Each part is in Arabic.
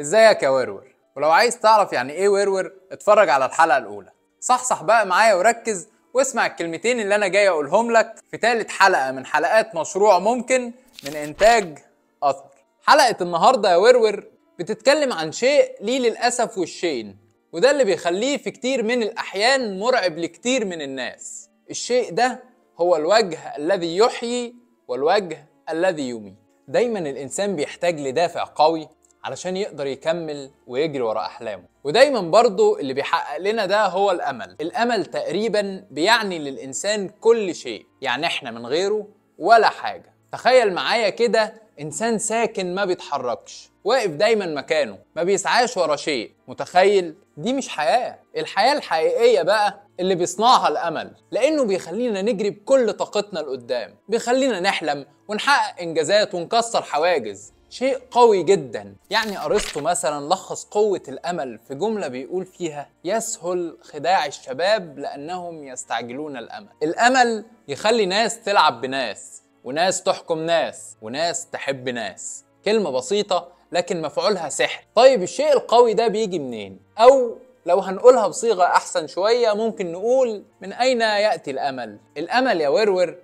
ازيك يا ورور؟ ولو عايز تعرف يعني ايه ورور اتفرج على الحلقة الأولى. صحصح بقى معايا وركز واسمع الكلمتين اللي أنا جاي أقولهم لك في تالت حلقة من حلقات مشروع ممكن من إنتاج أثر. حلقة النهاردة يا ورور بتتكلم عن شيء ليه للأسف وشين، وده اللي بيخليه في كتير من الأحيان مرعب لكتير من الناس. الشيء ده هو الوجه الذي يحيي والوجه الذي يميت. دايما الإنسان بيحتاج لدافع قوي علشان يقدر يكمل ويجري ورا أحلامه، ودايما برضو اللي بيحقق لنا ده هو الأمل. الأمل تقريبا بيعني للإنسان كل شيء، يعني احنا من غيره ولا حاجة. تخيل معايا كده إنسان ساكن ما بيتحركش، واقف دايما مكانه، ما بيسعاش ورا شيء. متخيل؟ دي مش حياة. الحياة الحقيقية بقى اللي بيصنعها الأمل، لأنه بيخلينا نجري بكل طاقتنا لقدام، بيخلينا نحلم ونحقق إنجازات ونكسر حواجز. شيء قوي جدا. يعني أرسطو مثلا لخص قوة الأمل في جملة بيقول فيها: يسهل خداع الشباب لأنهم يستعجلون الأمل. الأمل يخلي ناس تلعب بناس، وناس تحكم ناس، وناس تحب ناس. كلمة بسيطة لكن مفعولها سحر. طيب الشيء القوي ده بيجي منين؟ أو لو هنقولها بصيغة أحسن شوية ممكن نقول: من أين يأتي الأمل؟ الأمل يا ورور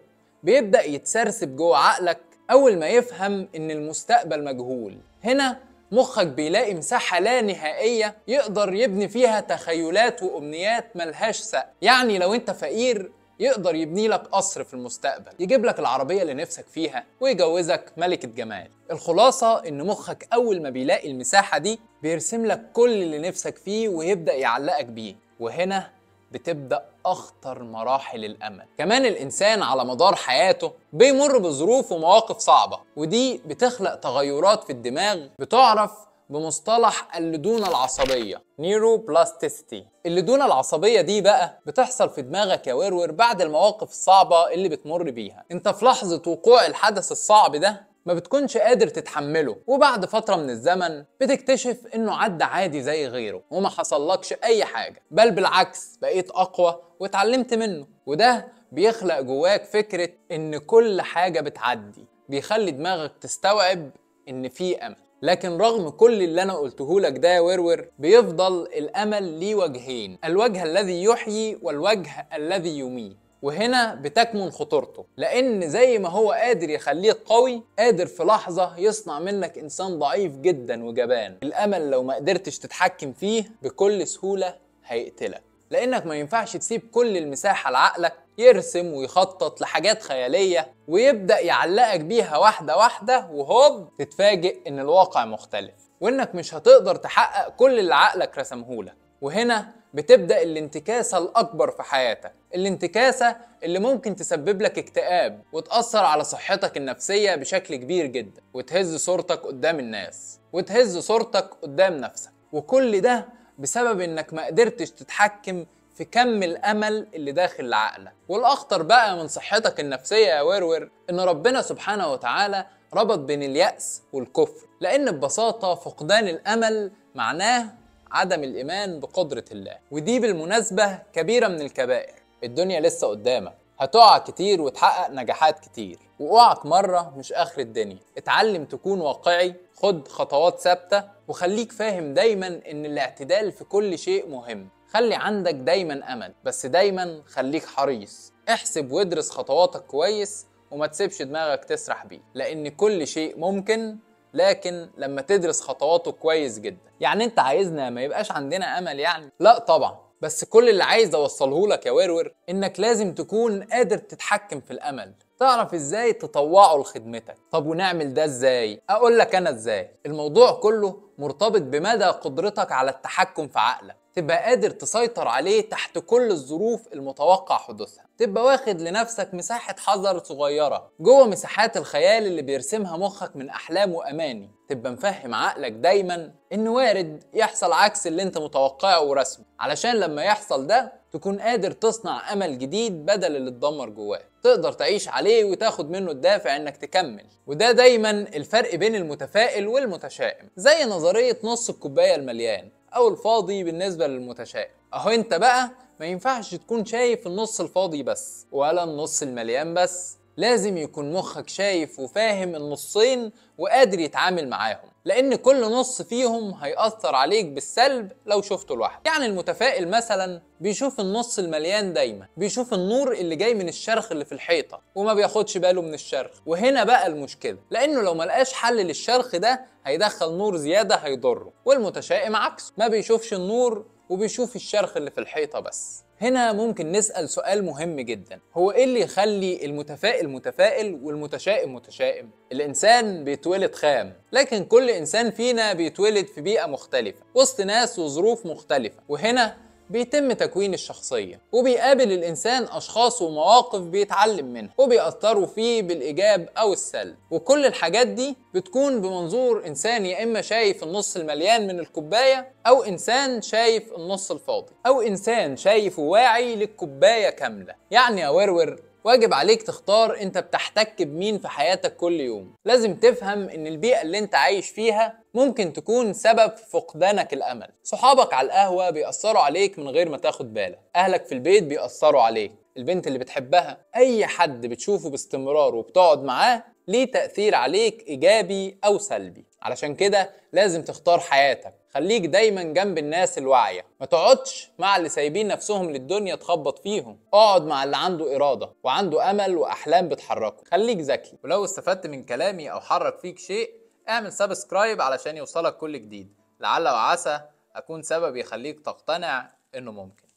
بيبدأ يتسرسب جوه عقلك أول ما يفهم إن المستقبل مجهول. هنا مخك بيلاقي مساحة لا نهائية يقدر يبني فيها تخيلات وأمنيات ملهاش سقف. يعني لو أنت فقير يقدر يبني لك قصر في المستقبل، يجيب لك العربية اللي نفسك فيها، ويجوزك ملكة جمال. الخلاصة إن مخك أول ما بيلاقي المساحة دي بيرسم لك كل اللي نفسك فيه ويبدأ يعلقك بيه. وهنا بتبدأ أخطر مراحل الأمل. كمان الإنسان على مدار حياته بيمر بظروف ومواقف صعبة، ودي بتخلق تغيرات في الدماغ بتعرف بمصطلح اللدونة العصبية نيوروبلاستيسيتي. اللدونة العصبية دي بقى بتحصل في دماغك يا ورور بعد المواقف الصعبة اللي بتمر بيها. انت في لحظة وقوع الحدث الصعب ده ما بتكونش قادر تتحمله، وبعد فترة من الزمن بتكتشف انه عدى عادي زي غيره وما حصلكش اي حاجة، بل بالعكس بقيت اقوى واتعلمت منه. وده بيخلق جواك فكرة ان كل حاجة بتعدي، بيخلي دماغك تستوعب ان في امل. لكن رغم كل اللي انا قلته لك ده يا ورور بيفضل الامل ليه وجهين: الوجه الذي يحيي والوجه الذي يميت. وهنا بتكمن خطورته، لأن زي ما هو قادر يخليك قوي، قادر في لحظة يصنع منك إنسان ضعيف جدا وجبان. الأمل لو ما قدرتش تتحكم فيه بكل سهولة هيقتلك، لأنك ما ينفعش تسيب كل المساحة لعقلك يرسم ويخطط لحاجات خيالية ويبدأ يعلقك بيها واحدة واحدة، وهوب تتفاجئ إن الواقع مختلف وإنك مش هتقدر تحقق كل اللي عقلك رسمهولك. وهنا بتبدأ الانتكاسة الأكبر في حياتك، الانتكاسة اللي ممكن تسبب لك اكتئاب وتأثر على صحتك النفسية بشكل كبير جدا، وتهز صورتك قدام الناس، وتهز صورتك قدام نفسك. وكل ده بسبب انك ما قدرتش تتحكم في كم الأمل اللي داخل عقلك. والأخطر بقى من صحتك النفسية يا ورور إن ربنا سبحانه وتعالى ربط بين اليأس والكفر، لأن ببساطة فقدان الأمل معناه عدم الإيمان بقدرة الله. ودي بالمناسبة كبيرة من الكبائر. الدنيا لسه قدامك، هتقع كتير وتحقق نجاحات كتير، وقعك مرة مش آخر الدنيا. اتعلم تكون واقعي، خد خطوات ثابتة، وخليك فاهم دايما إن الاعتدال في كل شيء مهم. خلي عندك دايما أمل، بس دايما خليك حريص. احسب وادرس خطواتك كويس وما تسيبش دماغك تسرح بيه، لأن كل شيء ممكن، لكن لما تدرس خطواته كويس جدا. يعني انت عايزنا ما يبقاش عندنا امل يعني؟ لا طبعا، بس كل اللي عايز اوصله لك يا ورور انك لازم تكون قادر تتحكم في الامل، تعرف ازاي تطوعه لخدمتك. طب ونعمل ده ازاي؟ اقول لك انا ازاي. الموضوع كله مرتبط بمدى قدرتك على التحكم في عقلك، تبقى قادر تسيطر عليه تحت كل الظروف المتوقع حدوثها، تبقى واخد لنفسك مساحة حذر صغيرة جوه مساحات الخيال اللي بيرسمها مخك من أحلام وأماني، تبقى مفهم عقلك دايما إن وارد يحصل عكس اللي انت متوقعه ورسمه، علشان لما يحصل ده تكون قادر تصنع أمل جديد بدل اللي اتدمر جواه، تقدر تعيش عليه وتاخد منه الدافع إنك تكمل. وده دايما الفرق بين المتفائل والمتشائم، زي نظرية نص الكوباية المليان أو الفاضي بالنسبة للمتشائم. أهو أنت بقى ما ينفعش تكون شايف النص الفاضي بس ولا النص المليان بس، لازم يكون مخك شايف وفاهم النصين وقادر يتعامل معاهم، لأن كل نص فيهم هيأثر عليك بالسلب لو شفته لوحده. يعني المتفائل مثلا بيشوف النص المليان دايما، بيشوف النور اللي جاي من الشرخ اللي في الحيطة وما بياخدش باله من الشرخ. وهنا بقى المشكلة، لأنه لو ملقاش حل للشرخ ده هيدخل نور زيادة هيضره. والمتشائم عكسه، ما بيشوفش النور وبيشوف الشرخ اللي في الحيطة بس. هنا ممكن نسأل سؤال مهم جدا، هو ايه اللي يخلي المتفائل متفائل والمتشائم متشائم؟ الانسان بيتولد خام، لكن كل انسان فينا بيتولد في بيئة مختلفة وسط ناس وظروف مختلفة، وهنا بيتم تكوين الشخصية. وبيقابل الإنسان أشخاص ومواقف بيتعلم منها وبيأثروا فيه بالإيجاب أو السلب، وكل الحاجات دي بتكون بمنظور إنسان يا إما شايف النص المليان من الكوباية، أو إنسان شايف النص الفاضي، أو إنسان شايف واعي للكوباية كاملة. يعني يا ورور، واجب عليك تختار انت بتحتك بمين في حياتك كل يوم. لازم تفهم ان البيئة اللي انت عايش فيها ممكن تكون سبب في فقدانك الامل. صحابك على القهوة بيأثروا عليك من غير ما تاخد بالك، اهلك في البيت بيأثروا عليك، البنت اللي بتحبها، اي حد بتشوفه باستمرار وبتقعد معاه ليه تأثير عليك ايجابي او سلبي. علشان كده لازم تختار حياتك، خليك دايما جنب الناس الواعية، ما تقعدش مع اللي سايبين نفسهم للدنيا تخبط فيهم، اقعد مع اللي عنده إرادة وعنده أمل وأحلام بتحركه. خليك ذكي، ولو استفدت من كلامي أو حرك فيك شيء اعمل سبسكرايب علشان يوصلك كل جديد، لعل وعسى أكون سبب يخليك تقتنع إنه ممكن.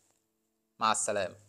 مع السلامة.